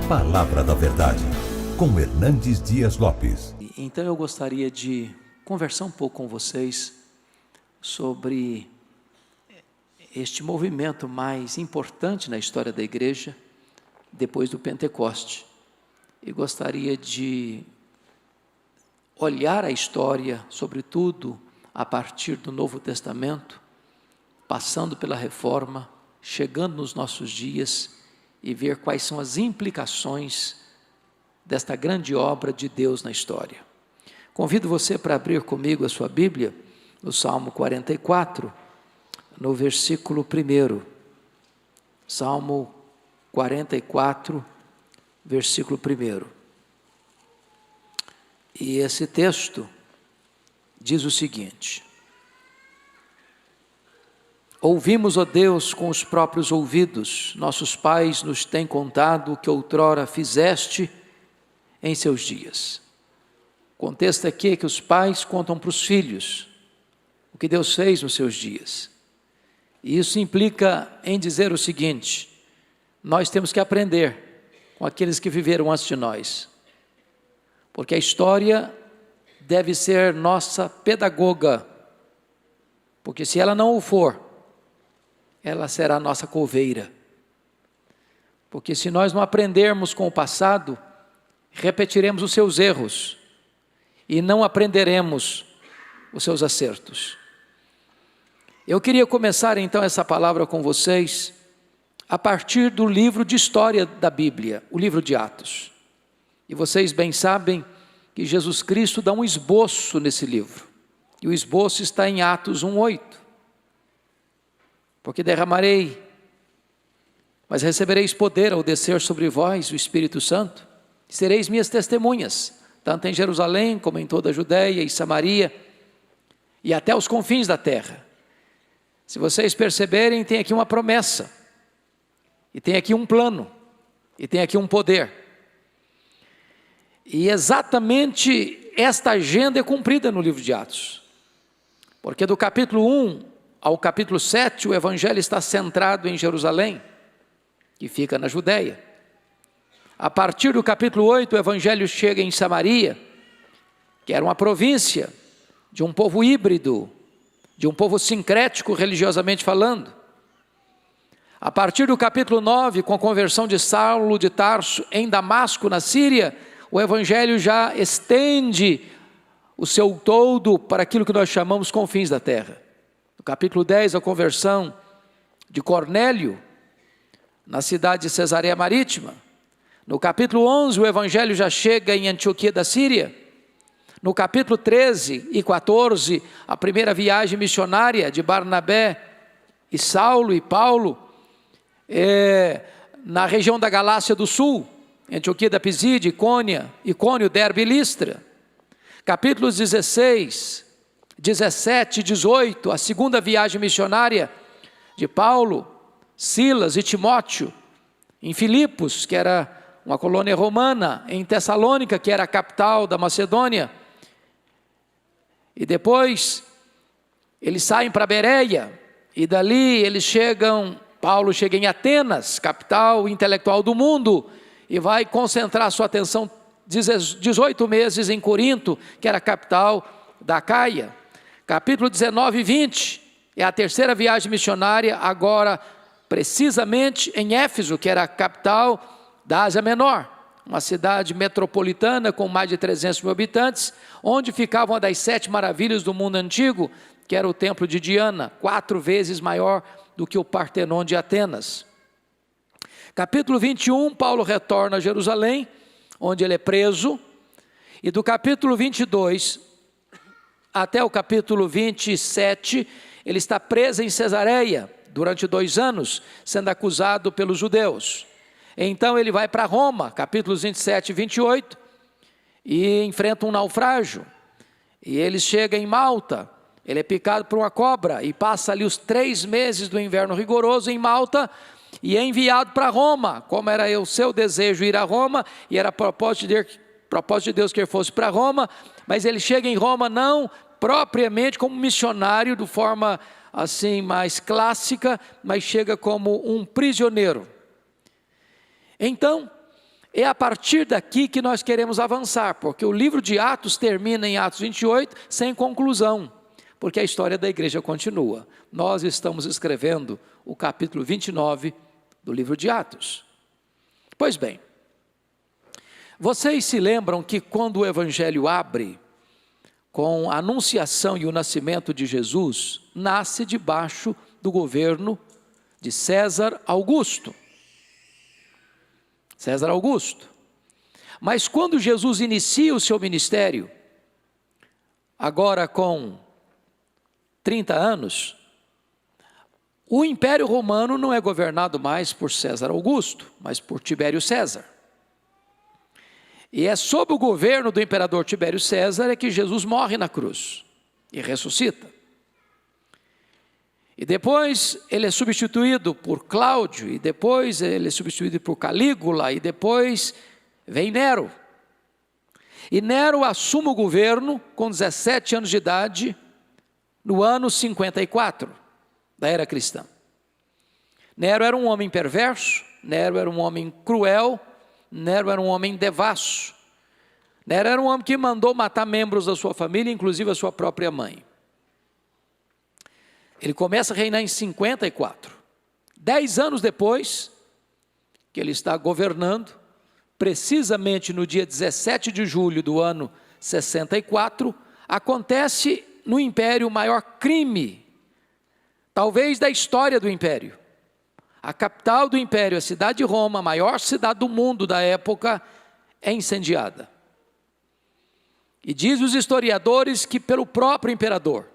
Palavra da Verdade, com Hernandes Dias Lopes. Então eu gostaria de conversar um pouco com vocês sobre este movimento mais importante na história da igreja, depois do Pentecoste. E gostaria de olhar a história, sobretudo a partir do Novo Testamento, passando pela Reforma, chegando nos nossos dias e ver quais são as implicações desta grande obra de Deus na história. Convido você para abrir comigo a sua Bíblia, no Salmo 44, no versículo 1. Salmo 44, versículo 1. E esse texto diz o seguinte: Ouvimos, ó Deus, com os próprios ouvidos, nossos pais nos têm contado o que outrora fizeste em seus dias. O contexto aqui é que os pais contam para os filhos o que Deus fez nos seus dias. E isso implica em dizer o seguinte: nós temos que aprender com aqueles que viveram antes de nós, porque a história deve ser nossa pedagoga, porque se ela não o for, ela será nossa coveira. Porque se nós não aprendermos com o passado, repetiremos os seus erros e não aprenderemos os seus acertos. Eu queria começar então essa palavra com vocês a partir do livro de história da Bíblia, o livro de Atos. E vocês bem sabem que Jesus Cristo dá um esboço nesse livro. E o esboço está em Atos 1:8. Porque derramarei, mas recebereis poder ao descer sobre vós o Espírito Santo, e sereis minhas testemunhas, tanto em Jerusalém como em toda a Judeia e Samaria, e até os confins da terra. Se vocês perceberem, tem aqui uma promessa, e tem aqui um plano, e tem aqui um poder. E exatamente esta agenda é cumprida no livro de Atos, porque do capítulo 1 ao capítulo 7, o evangelho está centrado em Jerusalém, que fica na Judeia. A partir do capítulo 8, o evangelho chega em Samaria, que era uma província de um povo híbrido, de um povo sincrético religiosamente falando. A partir do capítulo 9, com a conversão de Saulo de Tarso em Damasco, na Síria, o evangelho já estende o seu todo para aquilo que nós chamamos confins da terra. No capítulo 10, a conversão de Cornélio, na cidade de Cesareia Marítima. No capítulo 11, o evangelho já chega em Antioquia da Síria. No capítulo 13 e 14, a primeira viagem missionária de Barnabé e Saulo e Paulo, na região da Galácia do Sul, Antioquia da Pisídia, Icônio, Derbe e Listra. Capítulos 16, 17 e 18, a segunda viagem missionária de Paulo, Silas e Timóteo, em Filipos, que era uma colônia romana, em Tessalônica, que era a capital da Macedônia, e depois eles saem para Bereia, e dali Paulo chega em Atenas, capital intelectual do mundo, e vai concentrar sua atenção 18 meses em Corinto, que era a capital da Acaia. Capítulo 19 e 20, é a terceira viagem missionária, agora precisamente em Éfeso, que era a capital da Ásia Menor, uma cidade metropolitana com mais de 300 mil habitantes, onde ficava uma das 7 maravilhas do mundo antigo, que era o templo de Diana, 4 vezes maior do que o Partenon de Atenas. Capítulo 21, Paulo retorna a Jerusalém, onde ele é preso, e do capítulo 22 até o capítulo 27, ele está preso em Cesareia durante 2 anos, sendo acusado pelos judeus. Então ele vai para Roma, capítulos 27 e 28, e enfrenta um naufrágio. E ele chega em Malta, ele é picado por uma cobra, e passa ali os 3 meses do inverno rigoroso em Malta, e é enviado para Roma, como era o seu desejo ir a Roma, e era propósito de Deus que ele fosse para Roma, mas ele chega em Roma não propriamente como missionário, de forma assim mais clássica, mas chega como um prisioneiro. Então, É a partir daqui que nós queremos avançar, porque o livro de Atos termina em Atos 28 sem conclusão, porque a história da igreja continua. Nós estamos escrevendo o capítulo 29 do livro de Atos. Pois bem, vocês se lembram que quando o evangelho abre com a anunciação e o nascimento de Jesus, nasce debaixo do governo de César Augusto. César Augusto. Mas quando Jesus inicia o seu ministério, agora com 30 anos, o Império Romano não é governado mais por César Augusto, mas por Tibério César. E é sob o governo do imperador Tibério César é que Jesus morre na cruz e ressuscita. E depois ele é substituído por Cláudio, e depois ele é substituído por Calígula, e depois vem Nero. E Nero assume o governo com 17 anos de idade, no ano 54 da era cristã. Nero era um homem perverso, Nero era um homem cruel, Nero era um homem devasso. Nero era um homem que mandou matar membros da sua família, inclusive a sua própria mãe. Ele começa a reinar em 54. 10 anos depois que ele está governando, precisamente no dia 17 de julho do ano 64, acontece no Império o maior crime, talvez da história do Império. A capital do Império, a cidade de Roma, a maior cidade do mundo da época, é incendiada. E diz os historiadores que pelo próprio imperador,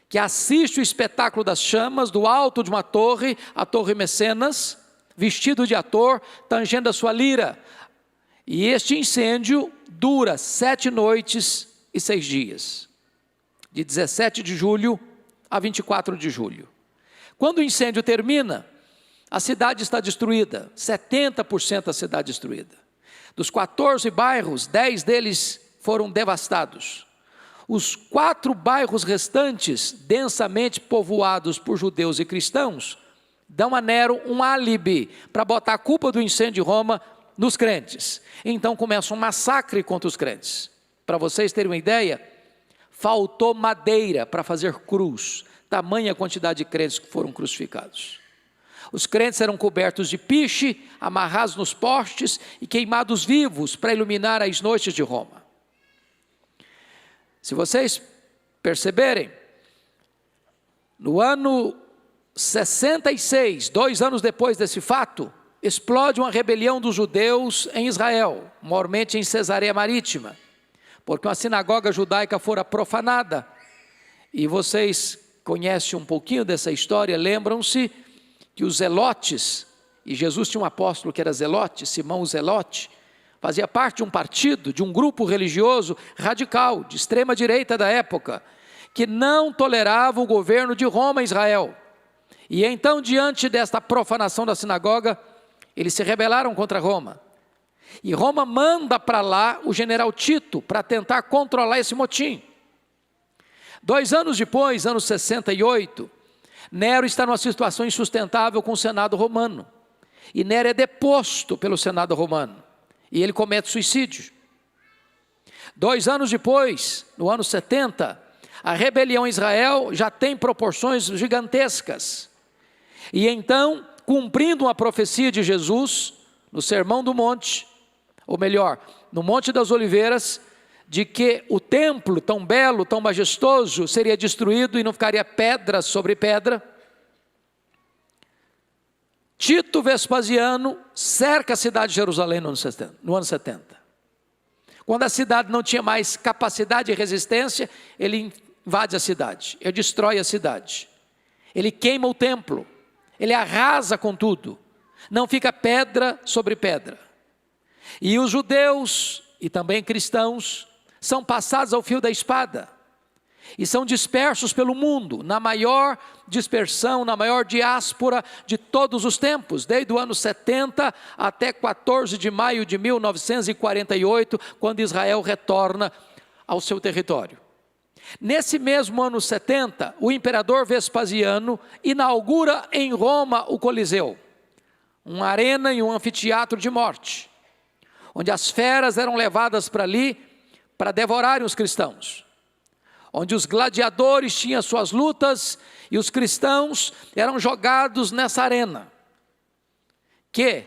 que assiste o espetáculo das chamas do alto de uma torre, a Torre Mecenas, vestido de ator, tangendo a sua lira. E este incêndio dura 7 noites e 6 dias, de 17 de julho a 24 de julho. Quando o incêndio termina, a cidade está destruída, 70% da cidade destruída. Dos 14 bairros, 10 deles foram devastados. Os 4 bairros restantes, densamente povoados por judeus e cristãos, dão a Nero um álibi para botar a culpa do incêndio de Roma nos crentes. Então começa um massacre contra os crentes. Para vocês terem uma ideia, faltou madeira para fazer cruz, tamanha quantidade de crentes que foram crucificados. Os crentes eram cobertos de piche, amarrados nos postes e queimados vivos para iluminar as noites de Roma. Se vocês perceberem, no ano 66, 2 anos depois desse fato, explode uma rebelião dos judeus em Israel, maiormente em Cesareia Marítima, porque uma sinagoga judaica fora profanada. E vocês conhecem um pouquinho dessa história, lembram-se que os zelotes, e Jesus tinha um apóstolo que era zelote, Simão o Zelote, fazia parte de um partido, de um grupo religioso radical, de extrema direita da época, que não tolerava o governo de Roma em Israel. E então, diante desta profanação da sinagoga, eles se rebelaram contra Roma. E Roma manda para lá o general Tito, para tentar controlar esse motim. 2 anos depois, ano 68, Nero está numa situação insustentável com o Senado romano. E Nero é deposto pelo Senado romano. E ele comete suicídio. 2 anos depois, no ano 70, a rebelião em Israel já tem proporções gigantescas. E então, cumprindo uma profecia de Jesus, no Sermão do Monte, ou melhor, no Monte das Oliveiras, de que o templo tão belo, tão majestoso, seria destruído e não ficaria pedra sobre pedra, Tito Vespasiano cerca a cidade de Jerusalém no ano 70. Quando a cidade não tinha mais capacidade de resistência, ele invade a cidade, ele destrói a cidade, ele queima o templo, ele arrasa com tudo, não fica pedra sobre pedra. E os judeus e também cristãos são passados ao fio da espada e são dispersos pelo mundo, na maior dispersão, na maior diáspora de todos os tempos, desde o ano 70 até 14 de maio de 1948, quando Israel retorna ao seu território. Nesse mesmo ano 70, o imperador Vespasiano inaugura em Roma o Coliseu, uma arena e um anfiteatro de morte. onde as feras eram levadas para ali para devorarem os cristãos, onde os gladiadores tinham suas lutas e os cristãos eram jogados nessa arena, que,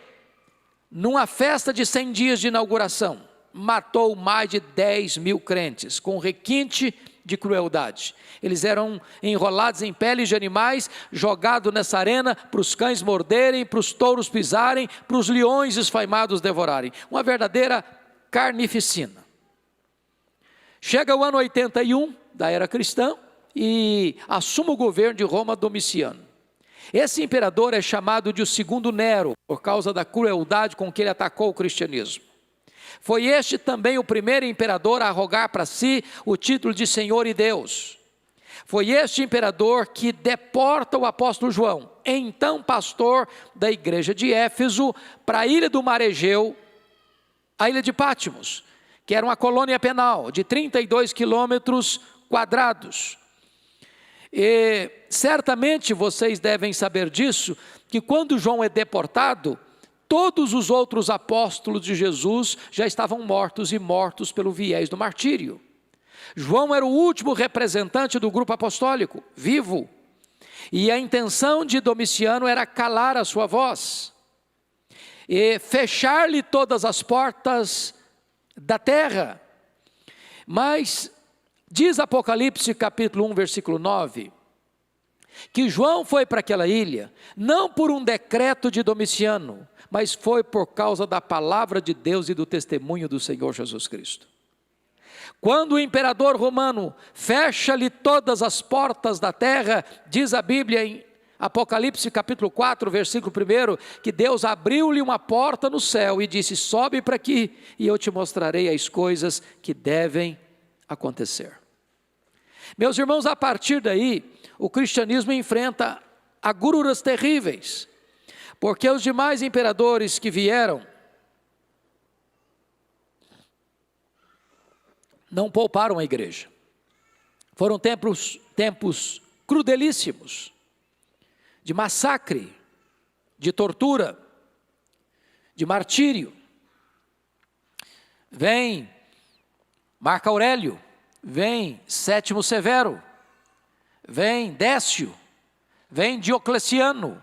numa festa de 100 dias de inauguração, matou mais de 10 mil crentes, com requinte de crueldade. Eles eram enrolados em peles de animais, jogados nessa arena para os cães morderem, para os touros pisarem, para os leões esfaimados devorarem. Uma verdadeira carnificina. Chega o ano 81 da era cristã e assume o governo de Roma Domiciano. Esse imperador é chamado de o segundo Nero, por causa da crueldade com que ele atacou o cristianismo. Foi este também o primeiro imperador a arrogar para si o título de Senhor e Deus. Foi este imperador que deporta o apóstolo João, então pastor da igreja de Éfeso, para a ilha do Mar Egeu, a ilha de Patmos, que era uma colônia penal de 32 quilômetros quadrados. E certamente vocês devem saber disso, que quando João é deportado, todos os outros apóstolos de Jesus já estavam mortos e mortos pelo viés do martírio. João era o último representante do grupo apostólico, vivo. E a intenção de Domiciano era calar a sua voz e fechar-lhe todas as portas da terra. Mas diz Apocalipse capítulo 1, versículo 9, que João foi para aquela ilha, não por um decreto de Domiciano, mas foi por causa da palavra de Deus e do testemunho do Senhor Jesus Cristo. Quando o imperador romano fecha-lhe todas as portas da terra, diz a Bíblia em Apocalipse capítulo 4, versículo 1, que Deus abriu-lhe uma porta no céu e disse: sobe para aqui e eu te mostrarei as coisas que devem acontecer. Meus irmãos, a partir daí, o cristianismo enfrenta agruras terríveis, porque os demais imperadores que vieram não pouparam a igreja. Foram tempos crudelíssimos, de massacre, de tortura, de martírio. Vem Marco Aurélio, vem Sétimo Severo, vem Décio, vem Diocleciano.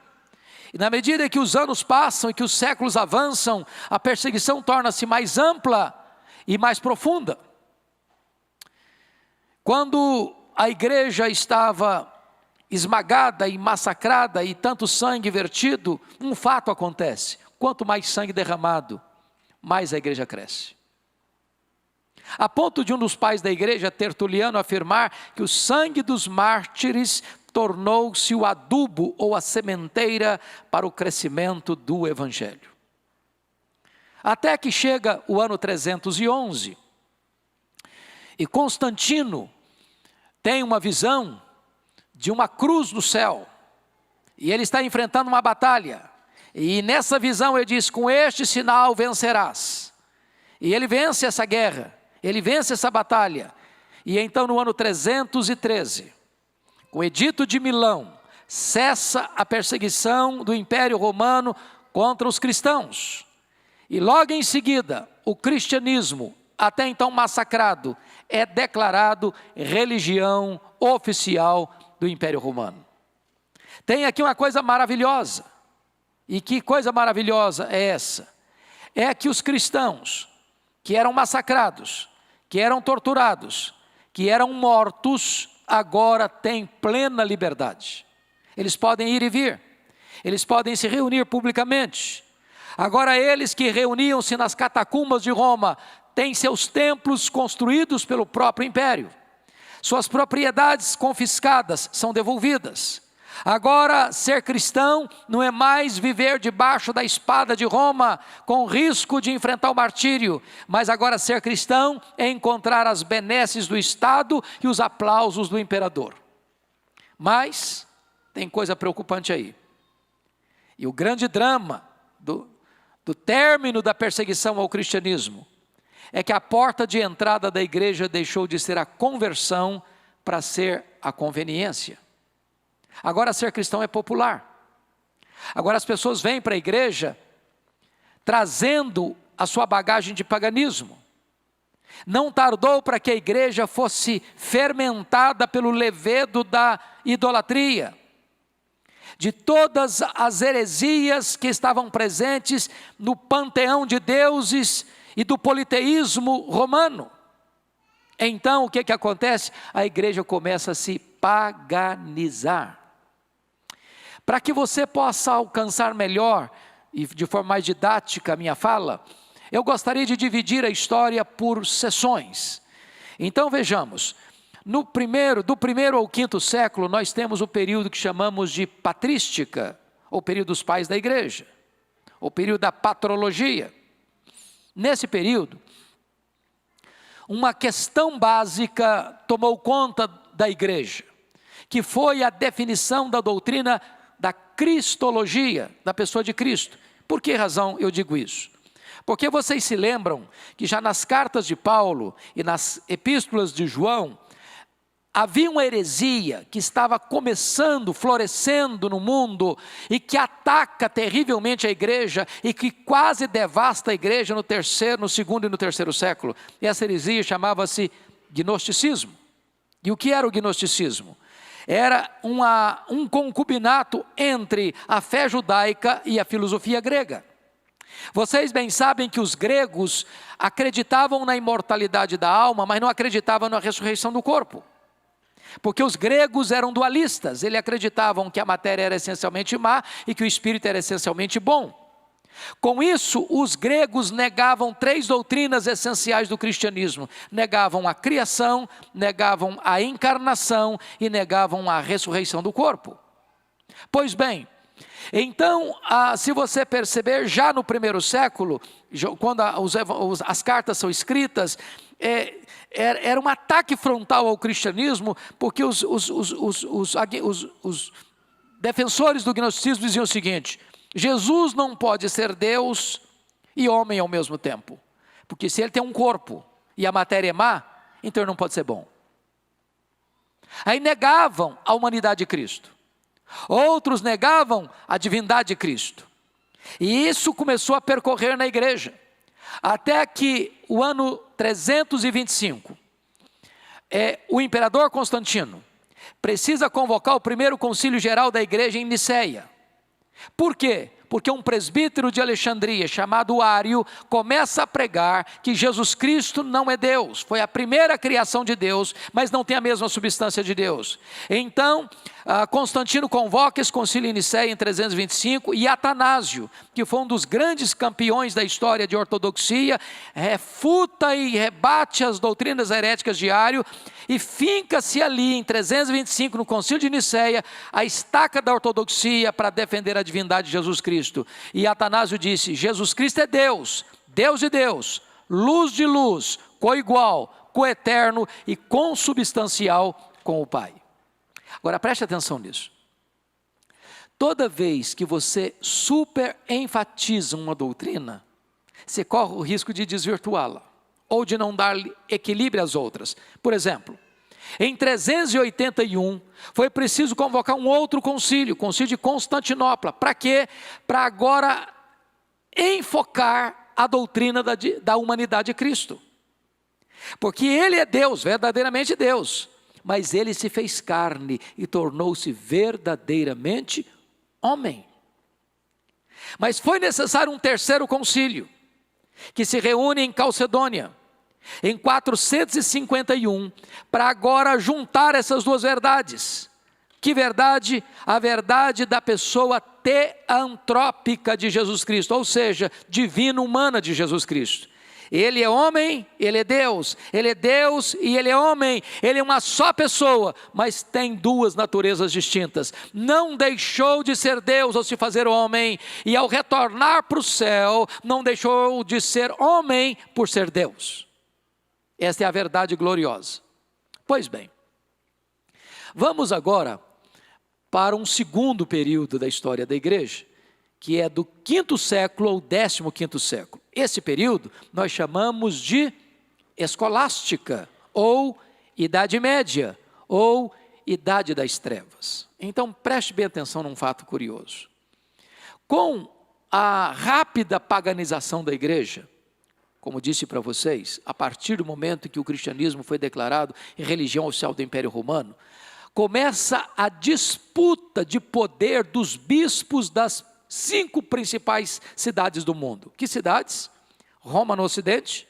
E na medida que os anos passam e que os séculos avançam, a perseguição torna-se mais ampla e mais profunda. Quando a igreja estava esmagada e massacrada e tanto sangue vertido, um fato acontece: quanto mais sangue derramado, mais a igreja cresce. A ponto de um dos pais da igreja, Tertuliano, afirmar que o sangue dos mártires tornou-se o adubo ou a sementeira para o crescimento do evangelho. Até que chega o ano 311, e Constantino tem uma visão de uma cruz no céu, e ele está enfrentando uma batalha, e nessa visão ele diz: com este sinal vencerás. E ele vence essa guerra, ele vence essa batalha, e então no ano 313, com o Edito de Milão, cessa a perseguição do Império Romano contra os cristãos, e logo em seguida, o cristianismo, até então massacrado, é declarado religião oficial do Império Romano. Tem aqui uma coisa maravilhosa, e que coisa maravilhosa é essa? É que os cristãos, que eram massacrados, que eram torturados, que eram mortos, agora têm plena liberdade. Eles podem ir e vir, eles podem se reunir publicamente. Agora eles que reuniam-se nas catacumbas de Roma, têm seus templos construídos pelo próprio império. Suas propriedades confiscadas são devolvidas. Agora, ser cristão não é mais viver debaixo da espada de Roma, com risco de enfrentar o martírio, mas agora ser cristão é encontrar as benesses do Estado e os aplausos do imperador. Mas tem coisa preocupante aí. E o grande drama do término da perseguição ao cristianismo é que a porta de entrada da igreja deixou de ser a conversão para ser a conveniência. Agora ser cristão é popular. Agora as pessoas vêm para a igreja trazendo a sua bagagem de paganismo. Não tardou para que a igreja fosse fermentada pelo levedo da idolatria, de todas as heresias que estavam presentes no panteão de deuses e do politeísmo romano. Então, o que acontece? A igreja começa a se paganizar. Para que você possa alcançar melhor e de forma mais didática a minha fala, eu gostaria de dividir a história por seções. Então vejamos, do primeiro ao quinto século, nós temos o período que chamamos de patrística, ou período dos pais da igreja, ou período da patrologia. Nesse período, uma questão básica tomou conta da igreja, que foi a definição da doutrina da cristologia, da pessoa de Cristo. Por que razão eu digo isso? Porque vocês se lembram que já nas cartas de Paulo e nas epístolas de João, havia uma heresia que estava começando, florescendo no mundo e que ataca terrivelmente a igreja e que quase devasta a igreja no segundo e no terceiro século. E essa heresia chamava-se gnosticismo. E o que era o gnosticismo? Era um concubinato entre a fé judaica e a filosofia grega. Vocês bem sabem que os gregos acreditavam na imortalidade da alma, mas não acreditavam na ressurreição do corpo. Porque os gregos eram dualistas, eles acreditavam que a matéria era essencialmente má e que o espírito era essencialmente bom. Com isso, os gregos negavam 3 doutrinas essenciais do cristianismo. Negavam a criação, negavam a encarnação e negavam a ressurreição do corpo. Pois bem, então, se você perceber, já no primeiro século, quando as cartas são escritas, era um ataque frontal ao cristianismo, porque os defensores do gnosticismo diziam o seguinte: Jesus não pode ser Deus e homem ao mesmo tempo, porque se ele tem um corpo e a matéria é má, então ele não pode ser bom. Aí negavam a humanidade de Cristo. Outros negavam a divindade de Cristo. E isso começou a percorrer na igreja, até que o ano 325, o imperador Constantino precisa convocar o primeiro concílio geral da igreja em Niceia. Por quê? Porque um presbítero de Alexandria, chamado Ário, começa a pregar que Jesus Cristo não é Deus. Foi a primeira criação de Deus, mas não tem a mesma substância de Deus. Então, Constantino convoca esse concílio em Niceia em 325, e Atanásio, que foi um dos grandes campeões da história de ortodoxia, refuta e rebate as doutrinas heréticas de Ário, e finca-se ali em 325, no concílio de Niceia, a estaca da ortodoxia para defender a divindade de Jesus Cristo. E Atanásio disse: Jesus Cristo é Deus, Deus de Deus, luz de luz, coigual, coeterno e consubstancial com o Pai. Agora preste atenção nisso. Toda vez que você super enfatiza uma doutrina, você corre o risco de desvirtuá-la, ou de não dar equilíbrio às outras. Por exemplo, em 381, foi preciso convocar um outro concílio, o concílio de Constantinopla. Para quê? Para agora enfocar a doutrina da humanidade de Cristo. Porque ele é Deus, verdadeiramente Deus, mas ele se fez carne e tornou-se verdadeiramente homem. Mas foi necessário um terceiro concílio, que se reúne em Calcedônia, em 451, para agora juntar essas duas verdades. Que verdade? A verdade da pessoa teantrópica de Jesus Cristo, ou seja, divino-humana de Jesus Cristo. Ele é homem, ele é Deus e ele é homem, ele é uma só pessoa, mas tem duas naturezas distintas. Não deixou de ser Deus ao se fazer homem, e ao retornar para o céu, não deixou de ser homem por ser Deus. Esta é a verdade gloriosa. Pois bem, vamos agora para um segundo período da história da igreja, que é do 5º século ao 15º século. Esse período nós chamamos de escolástica, ou Idade Média, ou Idade das Trevas. Então preste bem atenção num fato curioso. Com a rápida paganização da igreja, como disse para vocês, a partir do momento em que o cristianismo foi declarado em religião oficial do Império Romano, começa a disputa de poder dos bispos das 5 principais cidades do mundo. Que cidades? Roma no Ocidente,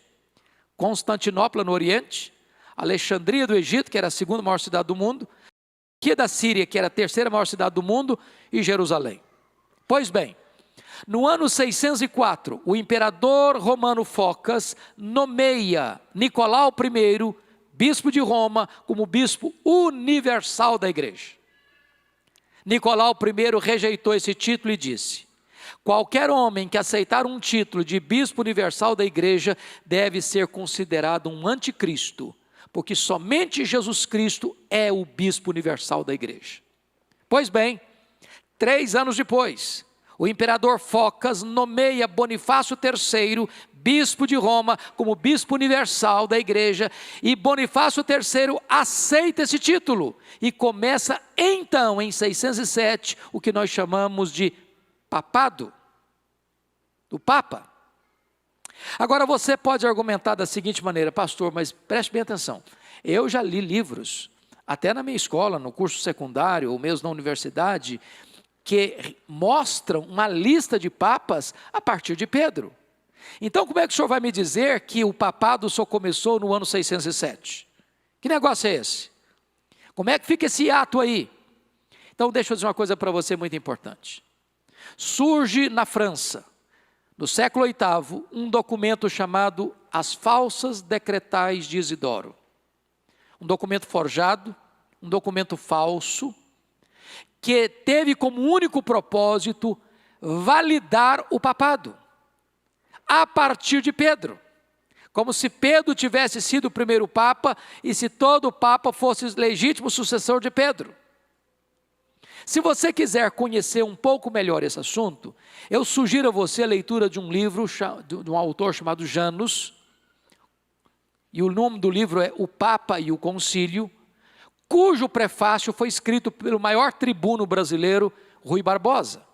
Constantinopla no Oriente, Alexandria do Egito, que era a 2ª maior cidade do mundo, Antioquia da Síria, que era a 3ª maior cidade do mundo, e Jerusalém. Pois bem, no ano 604, o imperador romano Focas nomeia Nicolau I, bispo de Roma, como bispo universal da igreja. Nicolau I rejeitou esse título e disse: qualquer homem que aceitar um título de bispo universal da igreja deve ser considerado um anticristo, porque somente Jesus Cristo é o bispo universal da igreja. Pois bem, 3 anos depois, o imperador Focas nomeia Bonifácio III, bispo de Roma, como bispo universal da igreja, e Bonifácio III aceita esse título, e começa então, em 607, o que nós chamamos de papado, do Papa. Agora você pode argumentar da seguinte maneira: pastor, mas preste bem atenção, eu já li livros, até na minha escola, no curso secundário, ou mesmo na universidade, que mostram uma lista de papas a partir de Pedro. Então como é que o senhor vai me dizer que o papado só começou no ano 607? Que negócio é esse? Como é que fica esse ato aí? Então deixa eu dizer uma coisa para você muito importante. Surge na França, no século VIII, um documento chamado As Falsas Decretais de Isidoro. Um documento forjado, um documento falso, que teve como único propósito validar o papado, a partir de Pedro. Como se Pedro tivesse sido o primeiro papa, e se todo papa fosse legítimo sucessor de Pedro. Se você quiser conhecer um pouco melhor esse assunto, eu sugiro a você a leitura de um livro, de um autor chamado Janus, e o nome do livro é O Papa e o Concílio, cujo prefácio foi escrito pelo maior tribuno brasileiro, Rui Barbosa.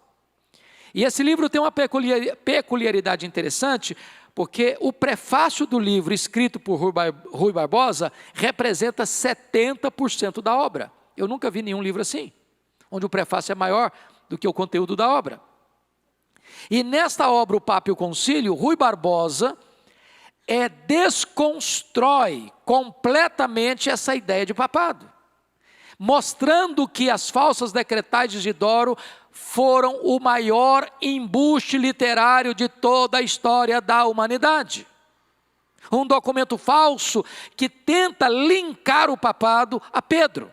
E esse livro tem uma peculiaridade interessante, porque o prefácio do livro escrito por Rui Barbosa representa 70% da obra. Eu nunca vi nenhum livro assim, onde o prefácio é maior do que o conteúdo da obra. E nesta obra, O Papa e o Concílio, Rui Barbosa desconstrói completamente essa ideia de papado, mostrando que as falsas decretais de Isidoro foram o maior embuste literário de toda a história da humanidade. Um documento falso que tenta linkar o papado a Pedro.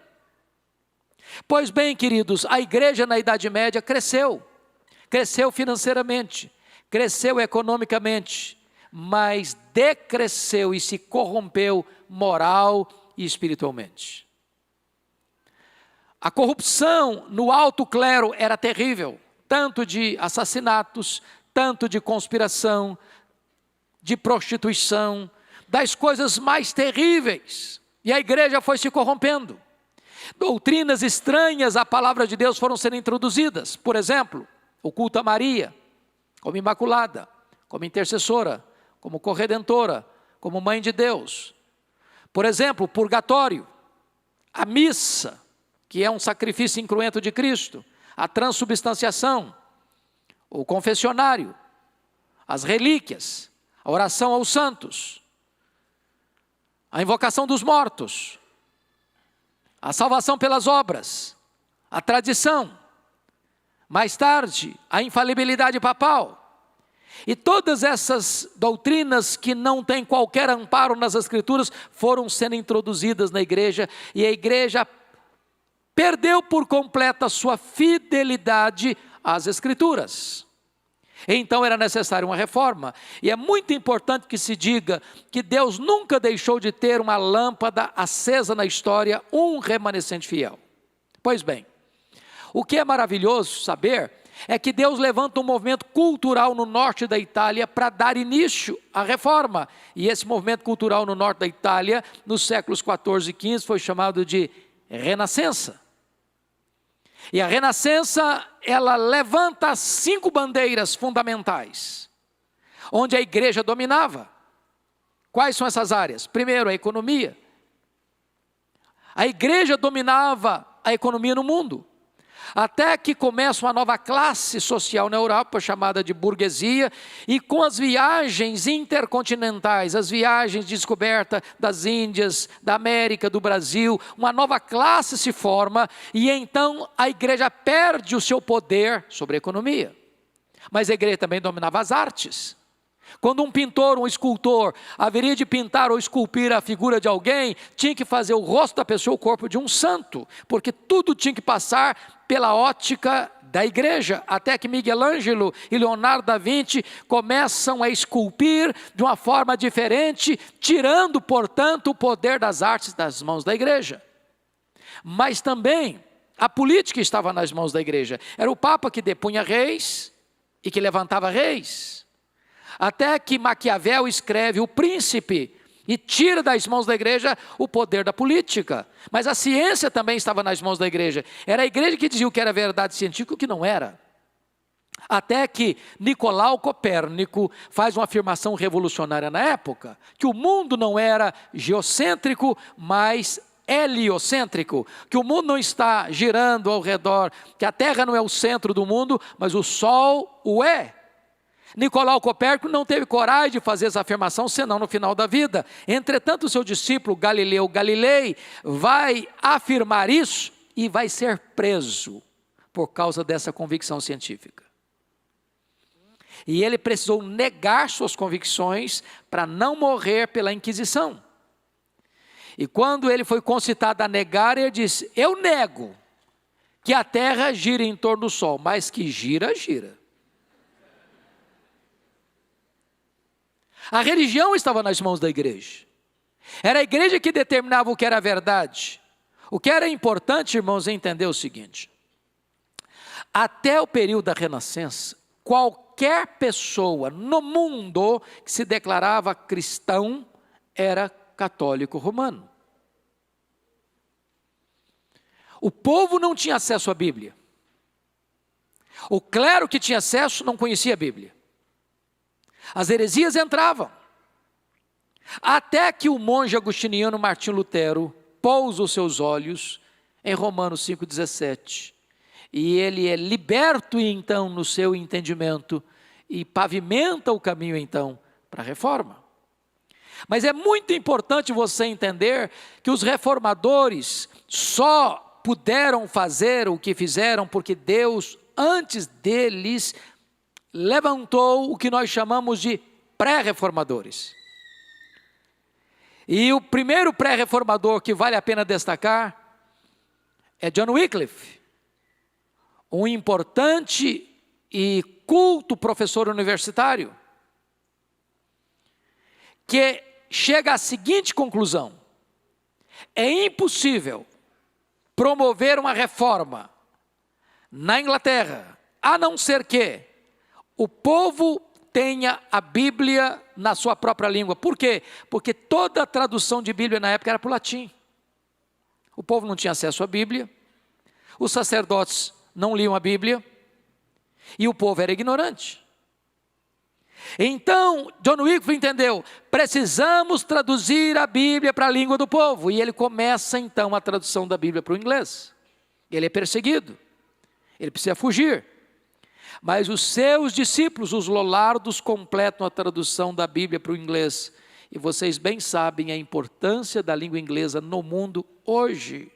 Pois bem, queridos, a igreja na Idade Média cresceu financeiramente, cresceu economicamente, mas decresceu e se corrompeu moral e espiritualmente. A corrupção no alto clero era terrível, tanto de assassinatos, tanto de conspiração, de prostituição, das coisas mais terríveis. E a igreja foi se corrompendo. Doutrinas estranhas à palavra de Deus foram sendo introduzidas. Por exemplo, o culto a Maria, como imaculada, como intercessora, como corredentora, como mãe de Deus. Por exemplo, o purgatório, a missa, que é um sacrifício incruento de Cristo, a transubstanciação, o confessionário, as relíquias, a oração aos santos, a invocação dos mortos, a salvação pelas obras, a tradição, mais tarde, a infalibilidade papal. E todas essas doutrinas que não têm qualquer amparo nas Escrituras foram sendo introduzidas na igreja, e a igreja perdeu por completo a sua fidelidade às Escrituras. Então era necessária uma reforma, e é muito importante que se diga que Deus nunca deixou de ter uma lâmpada acesa na história, um remanescente fiel. Pois bem, o que é maravilhoso saber é que Deus levanta um movimento cultural no norte da Itália para dar início à reforma, e esse movimento cultural no norte da Itália, nos séculos 14 e 15, foi chamado de Renascença. E a Renascença, ela levanta 5 bandeiras fundamentais, onde a igreja dominava. Quais são essas áreas? Primeiro, a economia. A igreja dominava a economia no mundo, até que começa uma nova classe social na Europa, chamada de burguesia, e com as viagens intercontinentais, as viagens de descoberta das Índias, da América, do Brasil, uma nova classe se forma, e então a igreja perde o seu poder sobre a economia. Mas a igreja também dominava as artes. Quando um pintor, um escultor, haveria de pintar ou esculpir a figura de alguém, tinha que fazer o rosto da pessoa, o corpo de um santo, porque tudo tinha que passar pela ótica da igreja, até que Miguel Ângelo e Leonardo da Vinci começam a esculpir de uma forma diferente, tirando, portanto, o poder das artes das mãos da igreja. Mas também a política estava nas mãos da igreja. Era o Papa que depunha reis e que levantava reis. Até que Maquiavel escreve O Príncipe e tira das mãos da igreja o poder da política. Mas a ciência também estava nas mãos da igreja. Era a igreja que dizia o que era verdade científica e o que não era. Até que Nicolau Copérnico faz uma afirmação revolucionária na época, que o mundo não era geocêntrico, mas heliocêntrico, que o mundo não está girando ao redor, que a Terra não é o centro do mundo, mas o Sol o é. Nicolau Copérnico não teve coragem de fazer essa afirmação, senão no final da vida. Entretanto, o seu discípulo Galileu Galilei vai afirmar isso e vai ser preso por causa dessa convicção científica. E ele precisou negar suas convicções para não morrer pela Inquisição. E quando ele foi concitado a negar, ele disse: eu nego que a Terra gira em torno do Sol, mas que gira, gira. A religião estava nas mãos da igreja. Era a igreja que determinava o que era verdade. O que era importante, irmãos, é entender o seguinte: até o período da Renascença, qualquer pessoa no mundo que se declarava cristão era católico romano. O povo não tinha acesso à Bíblia. O clero que tinha acesso não conhecia a Bíblia. As heresias entravam. Até que o monge agostiniano Martim Lutero pousa os seus olhos em Romanos 5,17. E ele é liberto então no seu entendimento e pavimenta o caminho então para a reforma. Mas é muito importante você entender que os reformadores só puderam fazer o que fizeram porque Deus, antes deles, levantou o que nós chamamos de pré-reformadores. E o primeiro pré-reformador que vale a pena destacar é John Wycliffe, um importante e culto professor universitário, que chega à seguinte conclusão: é impossível promover uma reforma na Inglaterra, a não ser que o povo tenha a Bíblia na sua própria língua. Por quê? Porque toda a tradução de Bíblia na época era para o latim. O povo não tinha acesso à Bíblia, os sacerdotes não liam a Bíblia, e o povo era ignorante. Então, John Wycliffe entendeu, precisamos traduzir a Bíblia para a língua do povo, e ele começa então a tradução da Bíblia para o inglês. Ele é perseguido, ele precisa fugir. Mas os seus discípulos, os Lollardos, completam a tradução da Bíblia para o inglês. E vocês bem sabem a importância da língua inglesa no mundo hoje.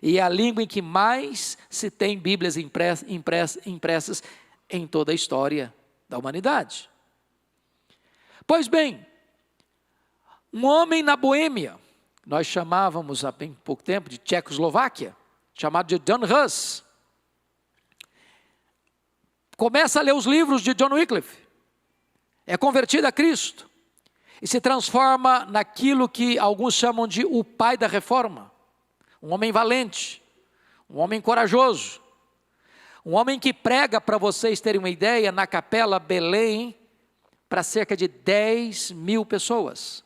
E é a língua em que mais se tem Bíblias impressas em toda a história da humanidade. Pois bem, um homem na Boêmia, nós chamávamos há bem pouco tempo de Tchecoslováquia, chamado de John Hus, começa a ler os livros de John Wycliffe, é convertido a Cristo e se transforma naquilo que alguns chamam de o pai da reforma. Um homem valente, um homem corajoso, um homem que prega, para vocês terem uma ideia, na Capela Belém, para cerca de 10 mil pessoas.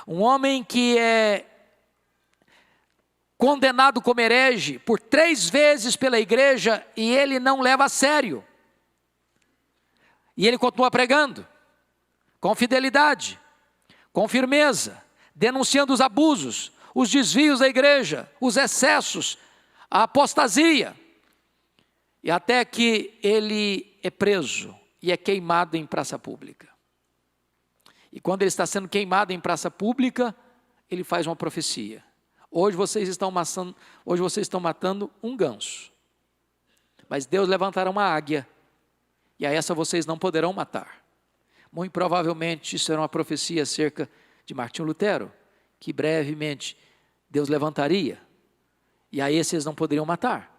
Um homem que é condenado como herege por 3 vezes pela igreja e ele não leva a sério. E ele continua pregando. com fidelidade, com firmeza, denunciando os abusos, os desvios da igreja, os excessos, a apostasia, e até que ele é preso e é queimado em praça pública. E quando ele está sendo queimado em praça pública, ele faz uma profecia. Hoje vocês estão matando um ganso, mas Deus levantará uma águia, e a essa vocês não poderão matar. Muito provavelmente isso era uma profecia acerca de Martinho Lutero, que brevemente Deus levantaria, e a esse eles não poderiam matar.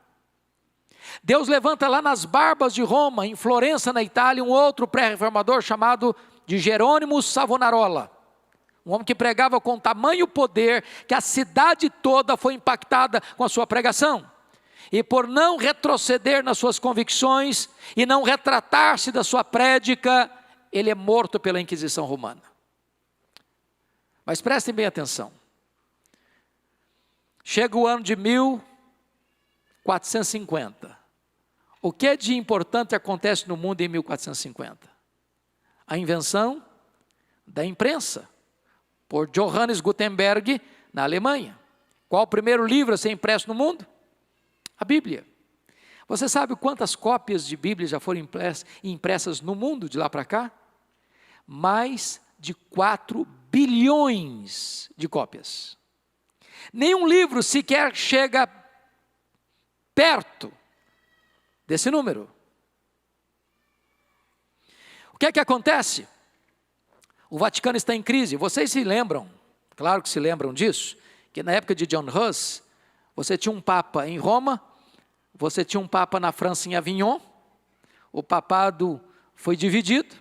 Deus levanta lá nas Barbas de Roma, em Florença, na Itália, um outro pré-reformador chamado de Jerônimo Savonarola, um homem que pregava com tamanho poder, que a cidade toda foi impactada com a sua pregação, e por não retroceder nas suas convicções, e não retratar-se da sua prédica, ele é morto pela Inquisição Romana. Mas prestem bem atenção, chega o ano de 1450, o que de importante acontece no mundo em 1450? A invenção da imprensa, por Johannes Gutenberg, na Alemanha. Qual o primeiro livro a ser impresso no mundo? A Bíblia. Você sabe quantas cópias de Bíblia já foram impressas no mundo de lá para cá? Mais de 4 bilhões de cópias. Nenhum livro sequer chega perto desse número. O que é que acontece? O Vaticano está em crise. Vocês se lembram, claro que se lembram disso, que na época de John Hus, você tinha um papa em Roma, você tinha um papa na França em Avignon, o papado foi dividido,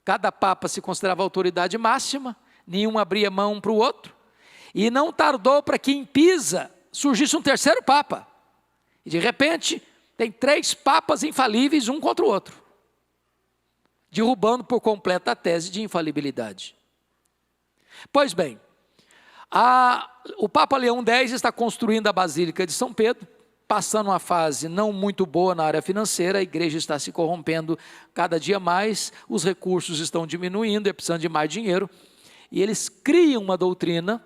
cada papa se considerava autoridade máxima, nenhum abria mão um para o outro, e não tardou para que em Pisa surgisse um terceiro papa, e de repente tem 3 papas infalíveis um contra o outro, derrubando por completo a tese de infalibilidade. Pois bem, o Papa Leão X está construindo a Basílica de São Pedro, passando uma fase não muito boa na área financeira, a igreja está se corrompendo cada dia mais, os recursos estão diminuindo, é precisando de mais dinheiro, e eles criam uma doutrina,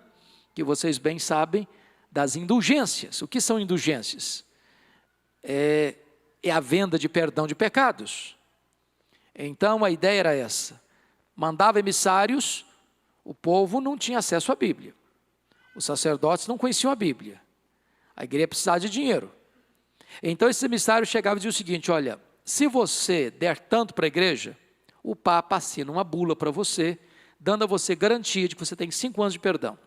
que vocês bem sabem, das indulgências. O que são indulgências? É a venda de perdão de pecados. Então a ideia era essa, mandava emissários, o povo não tinha acesso à Bíblia, os sacerdotes não conheciam a Bíblia, a igreja precisava de dinheiro. Então esses emissários chegavam e diziam o seguinte: olha, se você der tanto para a igreja, o Papa assina uma bula para você, dando a você garantia de que você tem 5 anos de perdão.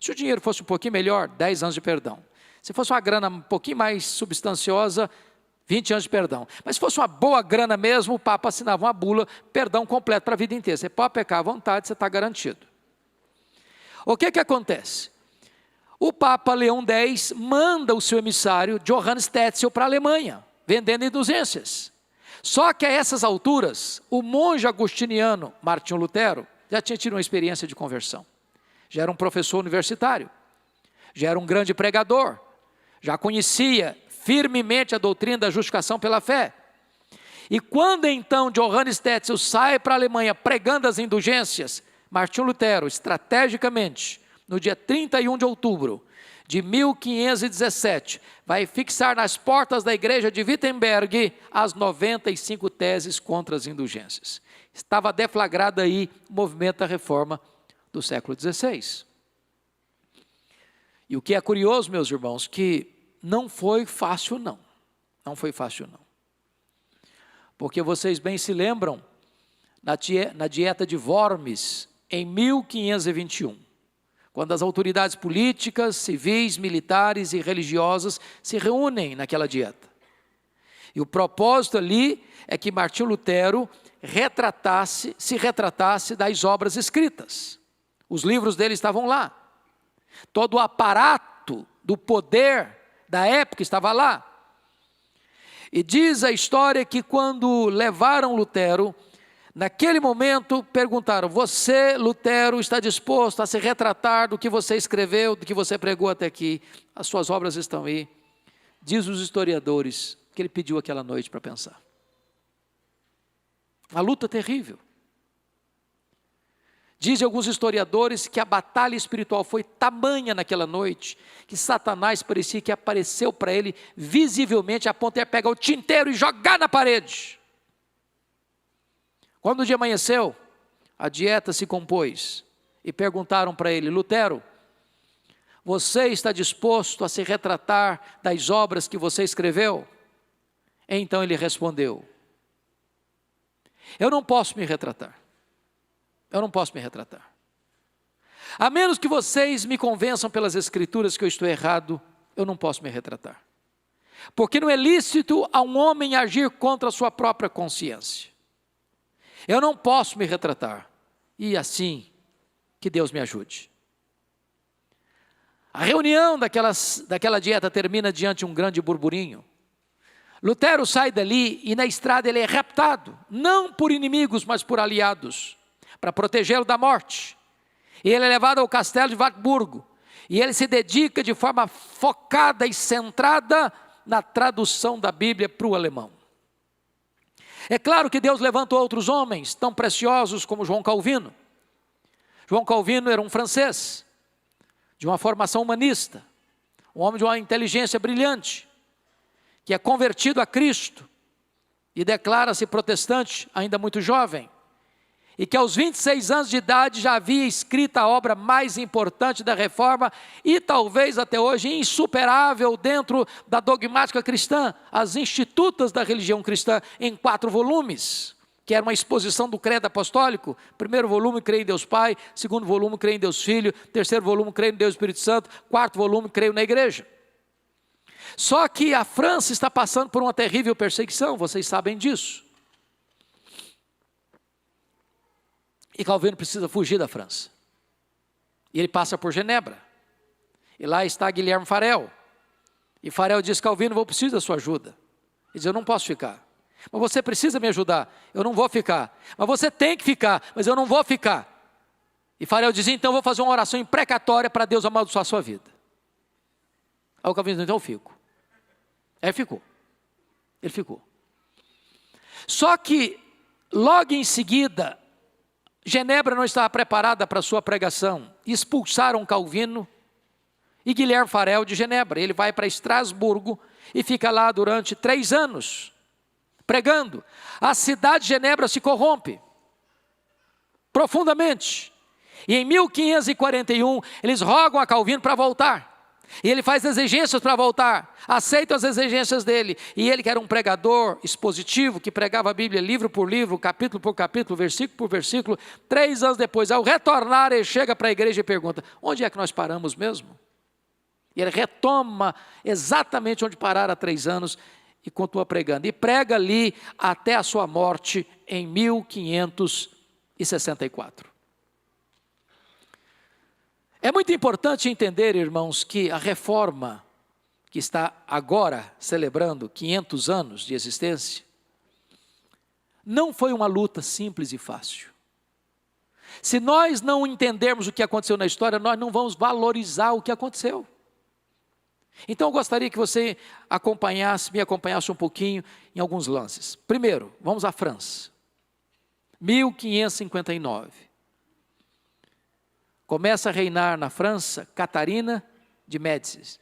Se o dinheiro fosse um pouquinho melhor, 10 anos de perdão. Se fosse uma grana um pouquinho mais substanciosa, 20 anos de perdão. Mas se fosse uma boa grana mesmo, o Papa assinava uma bula, perdão completo para a vida inteira. Você pode pecar à vontade, você está garantido. O que acontece? O Papa Leão X manda o seu emissário, Johannes Tetzel, para a Alemanha, vendendo indulgências. Só que a essas alturas, o monge agostiniano Martinho Lutero já tinha tido uma experiência de conversão. Já era um professor universitário, já era um grande pregador, já conhecia firmemente a doutrina da justificação pela fé. E quando então Johannes Tetzel sai para a Alemanha pregando as indulgências, Martinho Lutero, estrategicamente, no dia 31 de outubro de 1517, vai fixar nas portas da igreja de Wittenberg as 95 teses contra as indulgências. Estava deflagrado aí o movimento da reforma do século XVI. E o que é curioso, meus irmãos, que não foi fácil não. Não foi fácil não. Porque vocês bem se lembram, na dieta de Worms, em 1521, quando as autoridades políticas, civis, militares e religiosas se reúnem naquela dieta. E o propósito ali é que Martinho Lutero se retratasse das obras escritas. Os livros dele estavam lá. Todo o aparato do poder da época estava lá. E diz a história que quando levaram Lutero, naquele momento perguntaram: você, Lutero, está disposto a se retratar do que você escreveu, do que você pregou até aqui? As suas obras estão aí. Diz os historiadores que ele pediu aquela noite para pensar. Uma luta terrível. Dizem alguns historiadores que a batalha espiritual foi tamanha naquela noite, que Satanás parecia que apareceu para ele visivelmente, a ponto de pegar o tinteiro e jogar na parede. Quando o dia amanheceu, a dieta se compôs e perguntaram para ele: Lutero, você está disposto a se retratar das obras que você escreveu? Então ele respondeu: eu não posso me retratar. Eu não posso me retratar. A menos que vocês me convençam pelas escrituras que eu estou errado, eu não posso me retratar. Porque não é lícito a um homem agir contra a sua própria consciência. Eu não posso me retratar. E assim, que Deus me ajude. A reunião daquela dieta termina diante de um grande burburinho. Lutero sai dali e na estrada ele é raptado, não por inimigos, mas por aliados, para protegê-lo da morte. E ele é levado ao castelo de Wartburgo. E ele se dedica de forma focada e centrada na tradução da Bíblia para o alemão. É claro que Deus levantou outros homens tão preciosos como João Calvino. João Calvino era um francês, de uma formação humanista, um homem de uma inteligência brilhante, que é convertido a Cristo e declara-se protestante ainda muito jovem, e que aos 26 anos de idade já havia escrito a obra mais importante da Reforma e talvez até hoje insuperável dentro da dogmática cristã, as Institutas da Religião Cristã, em 4 volumes, que era uma exposição do credo apostólico. Primeiro volume, creio em Deus Pai; segundo volume, creio em Deus Filho; terceiro volume, creio em Deus Espírito Santo; quarto volume, creio na igreja. Só que a França está passando por uma terrível perseguição, vocês sabem disso. E Calvino precisa fugir da França. E ele passa por Genebra. E lá está Guilherme Farel. E Farel diz: Calvino, eu preciso da sua ajuda. Ele diz: eu não posso ficar. Mas você precisa me ajudar. Eu não vou ficar. Mas você tem que ficar. Mas eu não vou ficar. E Farel diz: então eu vou fazer uma oração imprecatória para Deus amaldiçoar a sua vida. Aí o Calvino diz: então eu fico. Aí ficou. Ele ficou. Só que logo em seguida, Genebra não estava preparada para a sua pregação. Expulsaram Calvino e Guilherme Farel de Genebra. Ele vai para Estrasburgo e fica lá durante 3 anos, pregando. A cidade de Genebra se corrompe profundamente. E em 1541, eles rogam a Calvino para voltar. E ele faz exigências para voltar, aceita as exigências dele. E ele, que era um pregador expositivo, que pregava a Bíblia livro por livro, capítulo por capítulo, versículo por versículo, 3 anos depois, ao retornar, ele chega para a igreja e pergunta: onde é que nós paramos mesmo? E ele retoma exatamente onde pararam há 3 anos e continua pregando. E prega ali até a sua morte em 1564. É muito importante entender, irmãos, que a Reforma, que está agora celebrando 500 anos de existência, não foi uma luta simples e fácil. Se nós não entendermos o que aconteceu na história, nós não vamos valorizar o que aconteceu. Então eu gostaria que você me acompanhasse um pouquinho em alguns lances. Primeiro, vamos à França. 1559. Começa a reinar na França Catarina de Médicis.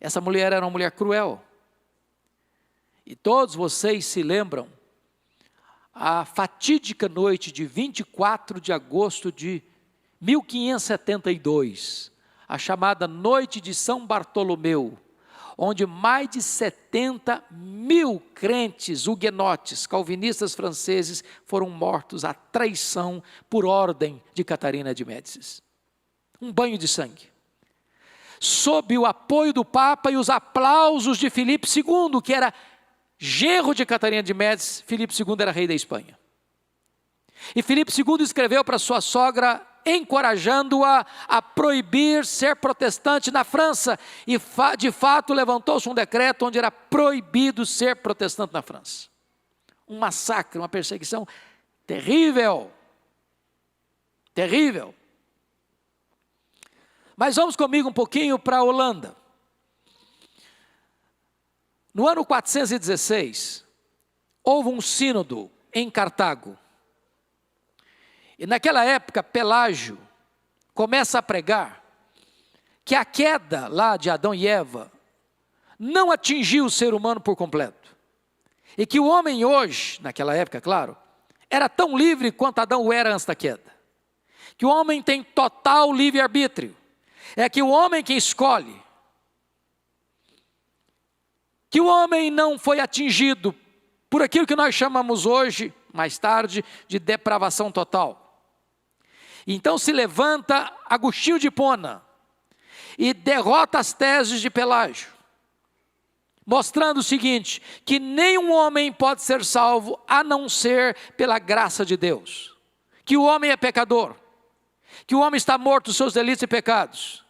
Essa mulher era uma mulher cruel. E todos vocês se lembram a fatídica noite de 24 de agosto de 1572, a chamada Noite de São Bartolomeu, onde mais de 70 mil crentes huguenotes, calvinistas franceses, foram mortos à traição por ordem de Catarina de Médicis. Um banho de sangue. Sob o apoio do Papa e os aplausos de Filipe II, que era genro de Catarina de Médicis. Filipe II era rei da Espanha. E Filipe II escreveu para sua sogra, encorajando-a a proibir ser protestante na França. E de fato levantou-se um decreto onde era proibido ser protestante na França. Um massacre, uma perseguição terrível. Terrível. Mas vamos comigo um pouquinho para a Holanda. No ano 416, houve um sínodo em Cartago. E naquela época, Pelágio começa a pregar que a queda lá de Adão e Eva não atingiu o ser humano por completo. E que o homem hoje, naquela época, claro, era tão livre quanto Adão o era antes da queda. Que o homem tem total livre-arbítrio. É que o homem que escolhe. Que o homem não foi atingido por aquilo que nós chamamos hoje, mais tarde, de depravação total. Então se levanta Agostinho de Hipona e derrota as teses de Pelágio, mostrando o seguinte, que nenhum homem pode ser salvo a não ser pela graça de Deus, que o homem é pecador, que o homem está morto dos seus delitos e pecados,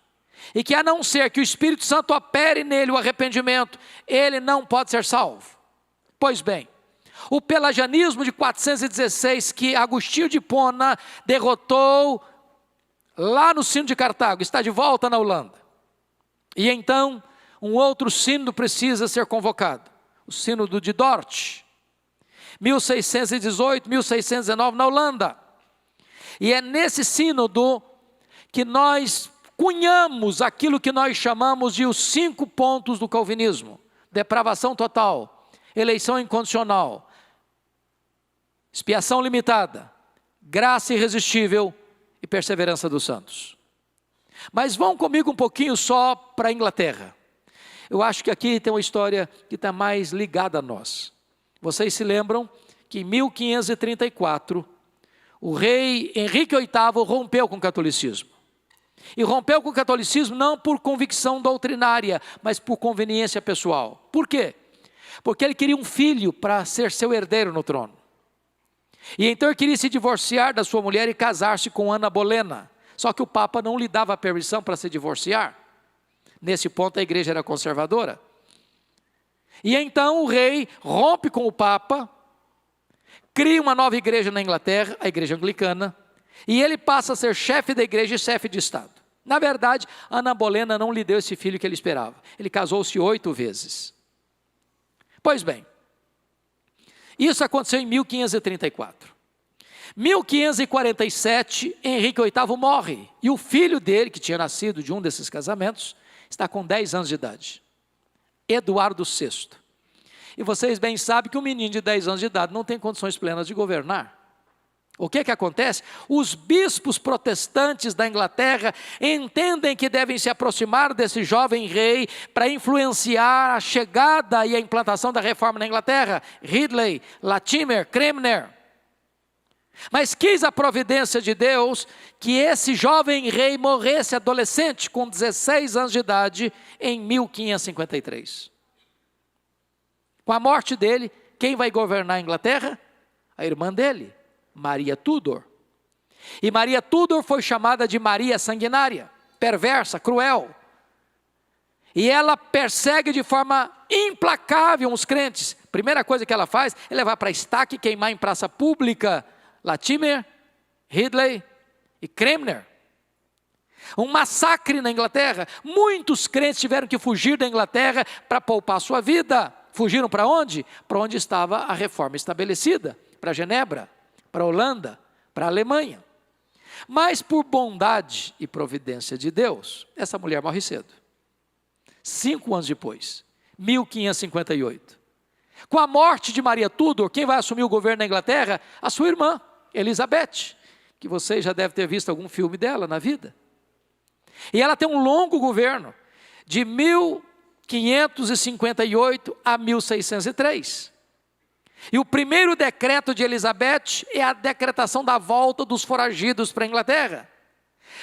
e que a não ser que o Espírito Santo opere nele o arrependimento, ele não pode ser salvo. Pois bem, o pelagianismo de 416 que Agostinho de Hipona derrotou lá no Sínodo de Cartago, está de volta na Holanda. E então, um outro sínodo precisa ser convocado, o Sínodo de Dort, 1618, 1619 na Holanda. E é nesse sínodo que nós cunhamos aquilo que nós chamamos de os 5 pontos do calvinismo: depravação total, eleição incondicional, expiação limitada, graça irresistível e perseverança dos santos. Mas vão comigo um pouquinho só para a Inglaterra. Eu acho que aqui tem uma história que está mais ligada a nós. Vocês se lembram que em 1534, o rei Henrique VIII rompeu com o catolicismo. E rompeu com o catolicismo não por convicção doutrinária, mas por conveniência pessoal. Por quê? Porque ele queria um filho para ser seu herdeiro no trono. E então ele queria se divorciar da sua mulher e casar-se com Ana Bolena. Só que o Papa não lhe dava permissão para se divorciar. Nesse ponto a igreja era conservadora. E então o rei rompe com o Papa, cria uma nova igreja na Inglaterra, a igreja anglicana, e ele passa a ser chefe da igreja e chefe de Estado. Na verdade, Ana Bolena não lhe deu esse filho que ele esperava. Ele casou-se 8 vezes. Pois bem, isso aconteceu em 1534. 1547, Henrique VIII morre, e o filho dele, que tinha nascido de um desses casamentos, está com 10 anos de idade, Eduardo VI. E vocês bem sabem que um menino de 10 anos de idade não tem condições plenas de governar. O que acontece? Os bispos protestantes da Inglaterra entendem que devem se aproximar desse jovem rei para influenciar a chegada e a implantação da reforma na Inglaterra. Ridley, Latimer, Cranmer. Mas quis a providência de Deus que esse jovem rei morresse adolescente com 16 anos de idade em 1553. Com a morte dele, quem vai governar a Inglaterra? A irmã dele, Maria Tudor. E Maria Tudor foi chamada de Maria Sanguinária, perversa, cruel. E ela persegue de forma implacável os crentes. Primeira coisa que ela faz é levar para estaque e queimar em praça pública Latimer, Ridley e Cranmer. Um massacre na Inglaterra. Muitos crentes tiveram que fugir da Inglaterra para poupar sua vida. Fugiram para onde? Para onde estava a reforma estabelecida. Para Genebra, para a Holanda, para a Alemanha. Mas por bondade e providência de Deus, essa mulher morre cedo. 5 anos depois, 1558. Com a morte de Maria Tudor, quem vai assumir o governo da Inglaterra? A sua irmã, Elizabeth, que você já deve ter visto algum filme dela na vida. E ela tem um longo governo, de 1558 a 1603. E o primeiro decreto de Elizabeth é a decretação da volta dos foragidos para a Inglaterra.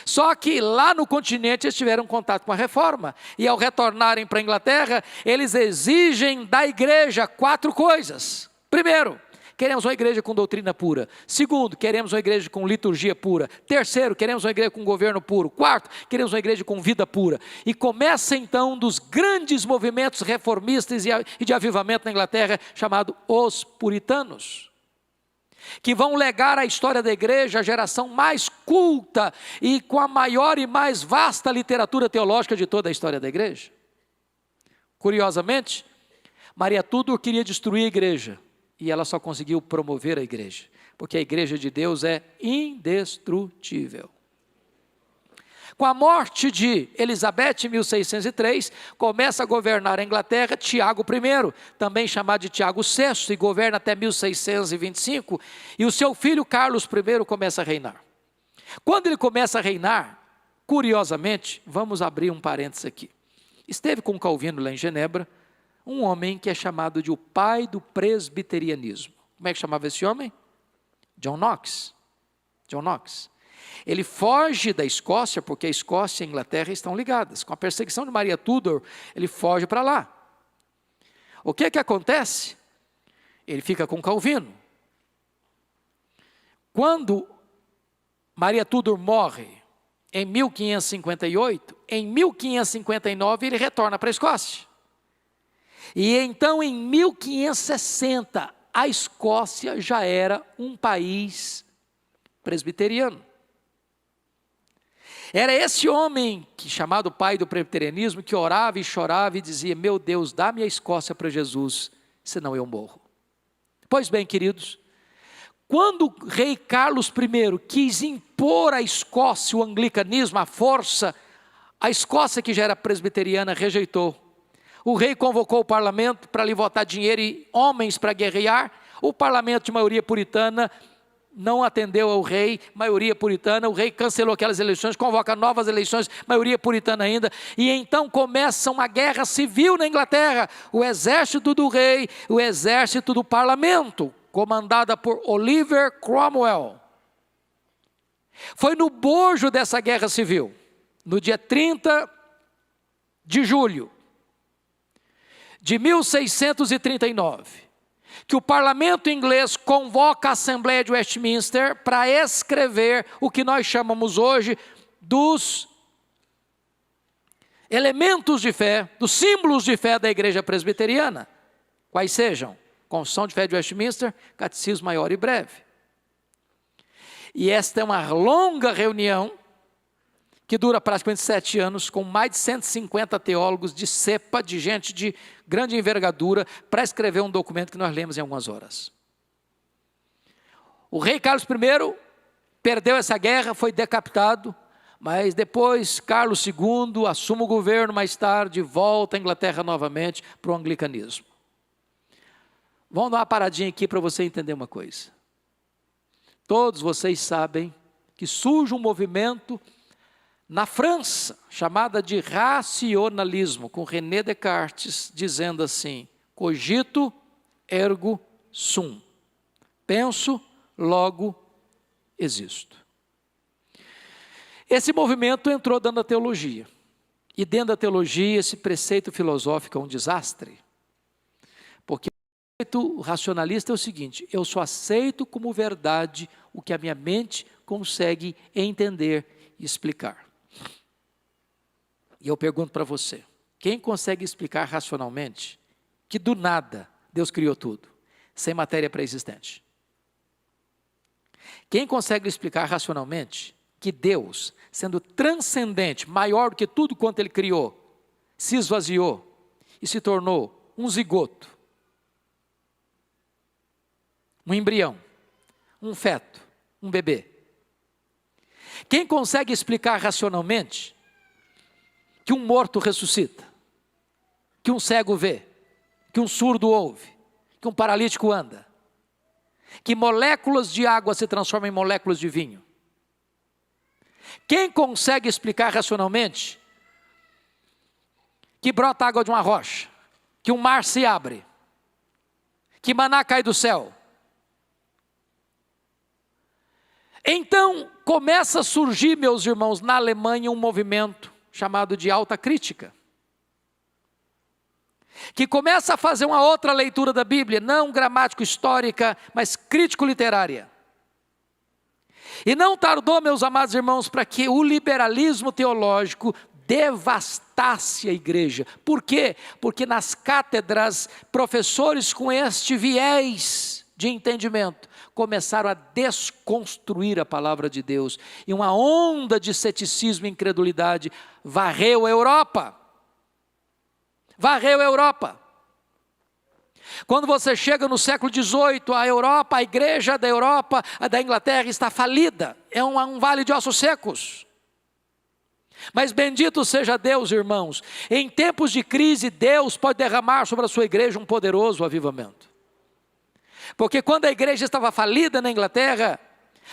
Só que lá no continente eles tiveram contato com a reforma. E ao retornarem para a Inglaterra, eles exigem da igreja 4 coisas. Primeiro, queremos uma igreja com doutrina pura. Segundo, queremos uma igreja com liturgia pura. Terceiro, queremos uma igreja com governo puro. Quarto, queremos uma igreja com vida pura. E começa então um dos grandes movimentos reformistas e de avivamento na Inglaterra, chamado os puritanos, que vão legar à história da igreja a geração mais culta e com a maior e mais vasta literatura teológica de toda a história da igreja. Curiosamente, Maria Tudor queria destruir a igreja, e ela só conseguiu promover a igreja, porque a igreja de Deus é indestrutível. Com a morte de Elizabeth em 1603, começa a governar a Inglaterra Tiago I, também chamado de Tiago VI, e governa até 1625, e o seu filho Carlos I começa a reinar. Quando ele começa a reinar, curiosamente, vamos abrir um parênteses aqui. Esteve com Calvino lá em Genebra, um homem que é chamado de o pai do presbiterianismo. Como é que chamava esse homem? John Knox. John Knox. Ele foge da Escócia, porque a Escócia e a Inglaterra estão ligadas. Com a perseguição de Maria Tudor, ele foge para lá. O que acontece? Ele fica com Calvino. Quando Maria Tudor morre em 1558, em 1559 ele retorna para a Escócia. E então em 1560 a Escócia já era um país presbiteriano. Era esse homem, chamado pai do presbiterianismo, que orava e chorava e dizia: meu Deus, dá-me a Escócia para Jesus, senão eu morro. Pois bem, queridos, quando o rei Carlos I quis impor à Escócia o anglicanismo, a força, a Escócia, que já era presbiteriana, rejeitou. O rei convocou o parlamento para lhe votar dinheiro e homens para guerrear. O parlamento de maioria puritana não atendeu ao rei, maioria puritana. O rei cancelou aquelas eleições, convoca novas eleições, maioria puritana ainda. E então começa uma guerra civil na Inglaterra. O exército do rei, o exército do parlamento, comandada por Oliver Cromwell. Foi no bojo dessa guerra civil, no dia 30 de julho de 1639, que o parlamento inglês convoca a Assembleia de Westminster para escrever o que nós chamamos hoje dos elementos de fé, dos símbolos de fé da igreja presbiteriana. Quais sejam? Confissão de Fé de Westminster, Catecismo Maior e Breve. E esta é uma longa reunião que dura praticamente 7 anos, com mais de 150 teólogos de cepa, de gente de grande envergadura, para escrever um documento que nós lemos em algumas horas. O rei Carlos I perdeu essa guerra, foi decapitado, mas depois Carlos II assume o governo mais tarde, volta à Inglaterra novamente para o anglicanismo. Vamos dar uma paradinha aqui para você entender uma coisa. Todos vocês sabem que surge um movimento na França, chamada de racionalismo, com René Descartes, dizendo assim: cogito ergo sum. Penso, logo existo. Esse movimento entrou dentro da teologia. E dentro da teologia, esse preceito filosófico é um desastre. Porque o preceito racionalista é o seguinte: eu só aceito como verdade o que a minha mente consegue entender e explicar. E eu pergunto para você, quem consegue explicar racionalmente que do nada Deus criou tudo, sem matéria pré-existente? Quem consegue explicar racionalmente que Deus, sendo transcendente, maior do que tudo quanto Ele criou, se esvaziou e se tornou um zigoto, um embrião, um feto, um bebê? Quem consegue explicar racionalmente que um morto ressuscita, que um cego vê, que um surdo ouve, que um paralítico anda, que moléculas de água se transformam em moléculas de vinho? Quem consegue explicar racionalmente que brota água de uma rocha, que um mar se abre, que maná cai do céu? Então começa a surgir, meus irmãos, na Alemanha um movimento chamado de alta crítica, que começa a fazer uma outra leitura da Bíblia, não gramático-histórica, mas crítico-literária. E não tardou, meus amados irmãos, para que o liberalismo teológico devastasse a igreja. Por quê? Porque nas cátedras, professores com este viés de entendimento começaram a desconstruir a palavra de Deus, e uma onda de ceticismo e incredulidade varreu a Europa. Varreu a Europa. Quando você chega no século XVIII, a Europa, a igreja da Europa, a da Inglaterra está falida, é um vale de ossos secos. Mas bendito seja Deus, irmãos, em tempos de crise, Deus pode derramar sobre a sua igreja um poderoso avivamento. Porque quando a igreja estava falida na Inglaterra,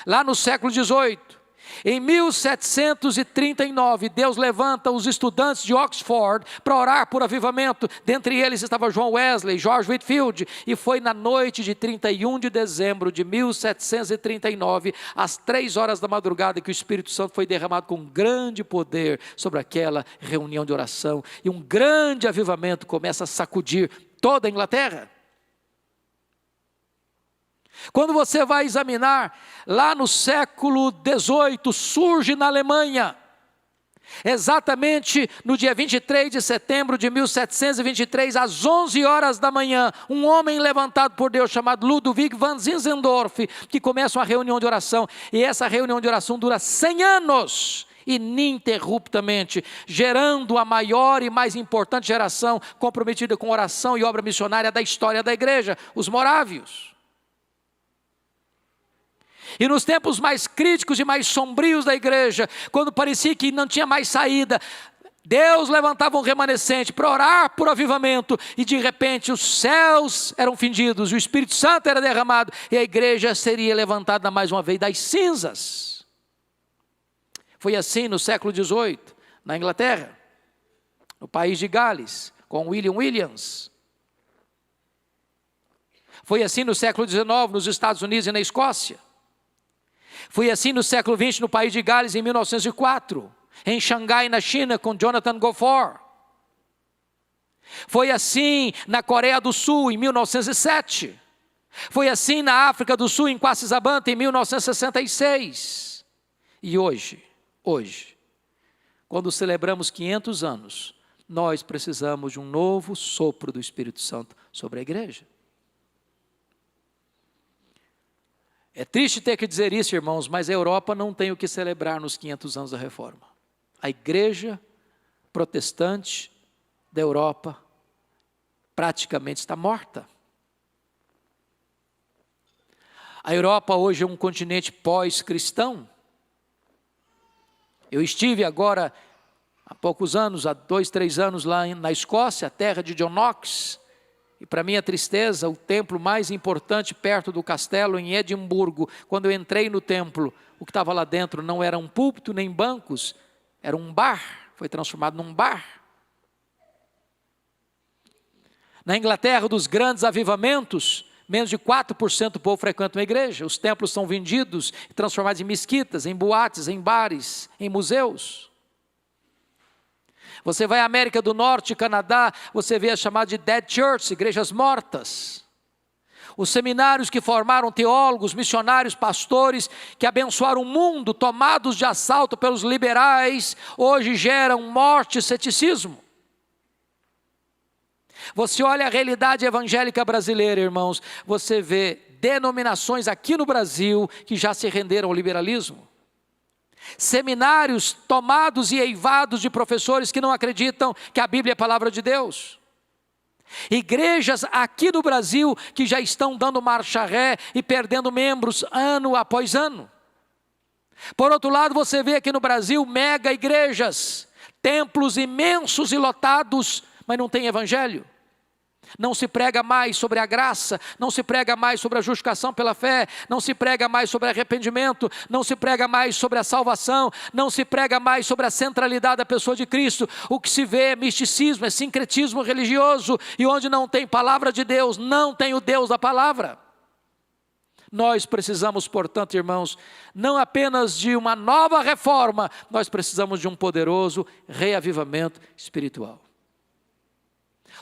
lá no século XVIII, em 1739, Deus levanta os estudantes de Oxford para orar por avivamento. Dentre eles estava John Wesley, George Whitefield, e foi na noite de 31 de dezembro de 1739, às 3 horas da madrugada, que o Espírito Santo foi derramado com grande poder sobre aquela reunião de oração, e um grande avivamento começa a sacudir toda a Inglaterra. Quando você vai examinar, lá no século XVIII, surge na Alemanha, exatamente no dia 23 de setembro de 1723, às 11 horas da manhã, um homem levantado por Deus chamado Ludwig van Zinzendorf, que começa uma reunião de oração, e essa reunião de oração dura 100 anos, ininterruptamente, gerando a maior e mais importante geração comprometida com oração e obra missionária da história da igreja, os morávios. E nos tempos mais críticos e mais sombrios da igreja, quando parecia que não tinha mais saída, Deus levantava um remanescente para orar por avivamento, e de repente os céus eram fingidos, o Espírito Santo era derramado, e a igreja seria levantada mais uma vez das cinzas. Foi assim no século XVIII, na Inglaterra, no país de Gales, com William Williams. Foi assim no século XIX, nos Estados Unidos e na Escócia. Foi assim no século XX, no país de Gales, em 1904, em Xangai, na China, com Jonathan Goforth. Foi assim na Coreia do Sul, em 1907. Foi assim na África do Sul, em Quassisabanta, em 1966. E hoje, quando celebramos 500 anos, nós precisamos de um novo sopro do Espírito Santo sobre a igreja. É triste ter que dizer isso, irmãos, mas a Europa não tem o que celebrar nos 500 anos da Reforma. A igreja protestante da Europa praticamente está morta. A Europa hoje é um continente pós-cristão. Eu estive agora, há poucos anos, há 2, 3 anos, lá na Escócia, a terra de John Knox. E para minha tristeza, o templo mais importante perto do castelo, em Edimburgo, quando eu entrei no templo, o que estava lá dentro não era um púlpito nem bancos, era um bar, foi transformado num bar. Na Inglaterra, dos grandes avivamentos, menos de 4% do povo frequenta uma igreja. Os templos são vendidos e transformados em mesquitas, em boates, em bares, em museus. Você vai à América do Norte, Canadá, você vê as chamadas de dead churches, igrejas mortas. Os seminários que formaram teólogos, missionários, pastores, que abençoaram o mundo, tomados de assalto pelos liberais, hoje geram morte e ceticismo. Você olha a realidade evangélica brasileira, irmãos, você vê denominações aqui no Brasil que já se renderam ao liberalismo. Seminários tomados e eivados de professores que não acreditam que a Bíblia é a palavra de Deus. Igrejas aqui no Brasil que já estão dando marcha ré e perdendo membros ano após ano. Por outro lado, você vê aqui no Brasil mega igrejas, templos imensos e lotados, mas não tem evangelho. Não se prega mais sobre a graça, não se prega mais sobre a justificação pela fé, não se prega mais sobre arrependimento, não se prega mais sobre a salvação, não se prega mais sobre a centralidade da pessoa de Cristo. O que se vê é misticismo, é sincretismo religioso, e onde não tem palavra de Deus, não tem o Deus da palavra. Nós precisamos, portanto, irmãos, não apenas de uma nova reforma, nós precisamos de um poderoso reavivamento espiritual.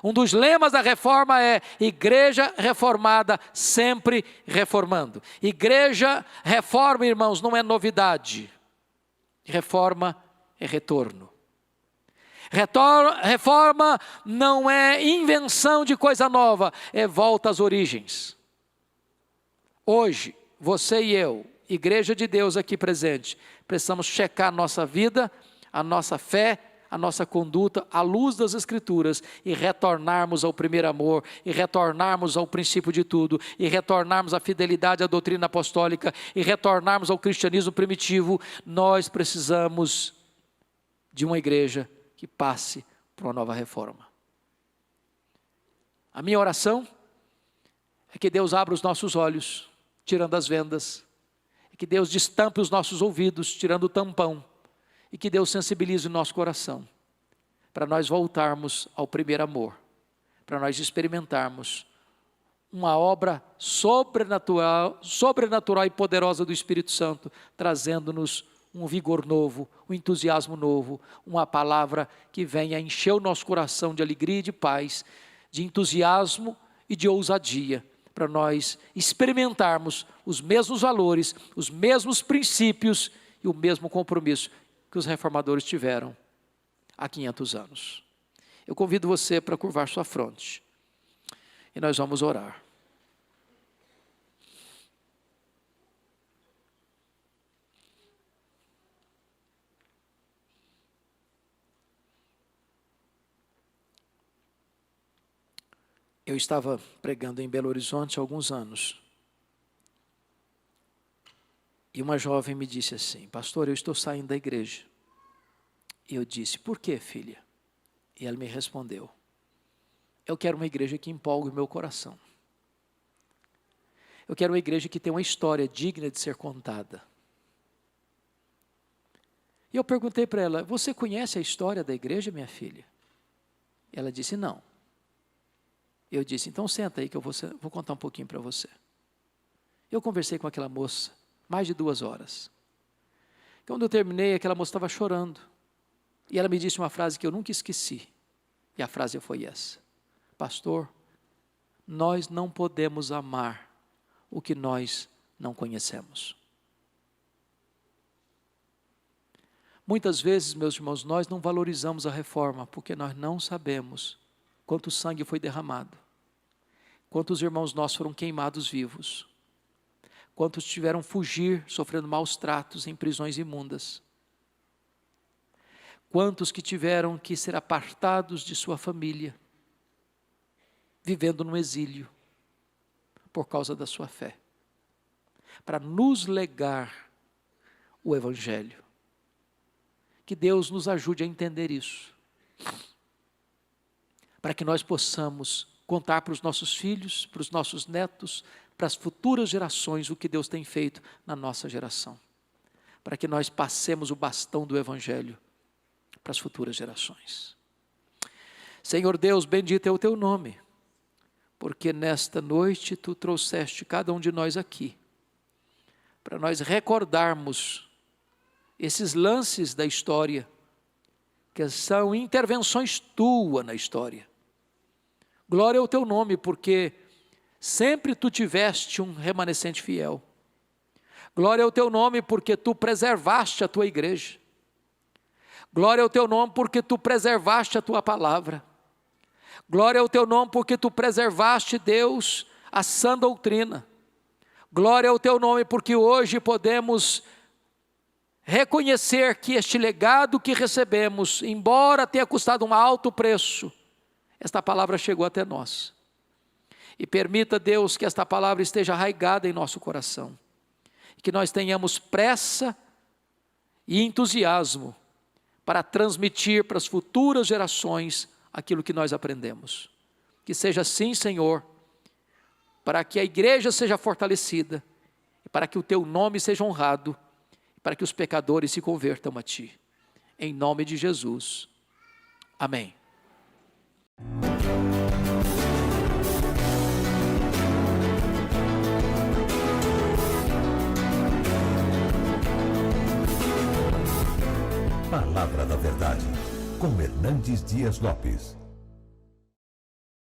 Um dos lemas da reforma é igreja reformada, sempre reformando. Igreja, reforma, irmãos, não é novidade. Reforma é retorno. Reforma não é invenção de coisa nova, é volta às origens. Hoje, você e eu, igreja de Deus aqui presente, precisamos checar a nossa vida, a nossa fé, a nossa conduta à luz das Escrituras e retornarmos ao primeiro amor, e retornarmos ao princípio de tudo, e retornarmos à fidelidade à doutrina apostólica, e retornarmos ao cristianismo primitivo, nós precisamos de uma igreja que passe por uma nova reforma. A minha oração é que Deus abra os nossos olhos, tirando as vendas, e que Deus destampe os nossos ouvidos, tirando o tampão, e que Deus sensibilize o nosso coração, para nós voltarmos ao primeiro amor, para nós experimentarmos uma obra sobrenatural e poderosa do Espírito Santo, trazendo-nos um vigor novo, um entusiasmo novo, uma palavra que venha encher o nosso coração de alegria e de paz, de entusiasmo e de ousadia, para nós experimentarmos os mesmos valores, os mesmos princípios e o mesmo compromisso que os reformadores tiveram há 500 anos. Eu convido você para curvar sua fronte e nós vamos orar. Eu estava pregando em Belo Horizonte há alguns anos. E uma jovem me disse assim: pastor, eu estou saindo da igreja. E eu disse: por quê, filha? E ela me respondeu: eu quero uma igreja que empolgue o meu coração. Eu quero uma igreja que tenha uma história digna de ser contada. E eu perguntei para ela: você conhece a história da igreja, minha filha? Ela disse: não. Eu disse: então senta aí que eu vou contar um pouquinho para você. Eu conversei com aquela moça mais de 2 horas. Quando eu terminei, aquela moça estava chorando. E ela me disse uma frase que eu nunca esqueci. E a frase foi essa: pastor, nós não podemos amar o que nós não conhecemos. Muitas vezes, meus irmãos, nós não valorizamos a reforma porque nós não sabemos quanto sangue foi derramado, quantos irmãos nossos foram queimados vivos, quantos tiveram que fugir sofrendo maus tratos em prisões imundas, quantos que tiveram que ser apartados de sua família, vivendo no exílio, por causa da sua fé, para nos legar o Evangelho. Que Deus nos ajude a entender isso, para que nós possamos contar para os nossos filhos, para os nossos netos, para as futuras gerações o que Deus tem feito na nossa geração, para que nós passemos o bastão do Evangelho para as futuras gerações. Senhor Deus, bendito é o teu nome, porque nesta noite tu trouxeste cada um de nós aqui, para nós recordarmos esses lances da história, que são intervenções tuas na história. Glória ao teu nome, porque sempre tu tiveste um remanescente fiel. Glória ao teu nome, porque tu preservaste a tua igreja. Glória ao teu nome, porque tu preservaste a tua palavra. Glória ao teu nome, porque tu preservaste, Deus, a sã doutrina. Glória ao teu nome, porque hoje podemos reconhecer que este legado que recebemos, embora tenha custado um alto preço, esta palavra chegou até nós. E permita, Deus, que esta palavra esteja arraigada em nosso coração, que nós tenhamos pressa e entusiasmo para transmitir para as futuras gerações aquilo que nós aprendemos. Que seja assim, Senhor, para que a igreja seja fortalecida, para que o teu nome seja honrado, para que os pecadores se convertam a ti. Em nome de Jesus. Amém. Palavra da Verdade, com Hernandes Dias Lopes.